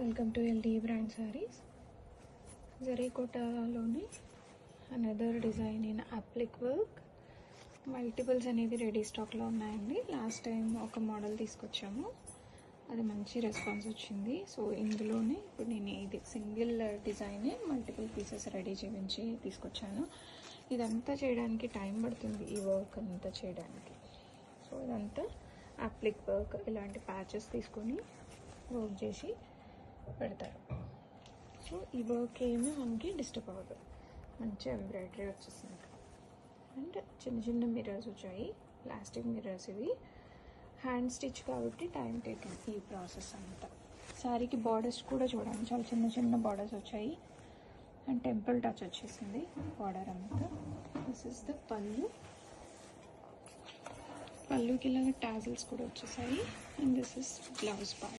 Welcome to LD brand sarees. జరీకోటాలోని another design in applique work. Multiples అనేవి ready స్టాక్లో ఉన్నాయండి. లాస్ట్ టైం ఒక మోడల్ తీసుకొచ్చాము, అది మంచి రెస్పాన్స్ వచ్చింది. సో ఇందులోనే ఇప్పుడు నేను ఇది సింగిల్ డిజైనే మల్టిపుల్ పీసెస్ రెడీ చేయించి తీసుకొచ్చాను. ఇదంతా చేయడానికి టైం పడుతుంది, ఈ వర్క్ అంతా చేయడానికి. సో ఇదంతా అప్లిక్ వర్క్, ఇలాంటి ప్యాచెస్ తీసుకొని వర్క్ చేసి పెడతారు. సో ఈ వర్క్ ఏమీ మనకి డిస్టర్బ్ అవ్వదు, మంచి ఎంబ్రాయిడరీ వచ్చేసింది. అండ్ చిన్న చిన్న మిర్రర్స్ వచ్చాయి, ప్లాస్టిక్ మిర్రర్స్. ఇవి హ్యాండ్ స్టిచ్ కాబట్టి టైం టేకింగ్ ఈ ప్రాసెస్ అంతా. శారీకి బార్డర్స్ కూడా చూడండి, చాలా చిన్న చిన్న బార్డర్స్ వచ్చాయి అండ్ టెంపుల్ టచ్ వచ్చేసింది బార్డర్ అంతా. దిస్ ఇస్ ద పళ్ళు. పళ్ళుకి ఇలాగ టాజిల్స్ కూడా వచ్చేసాయి. And this is blouse part.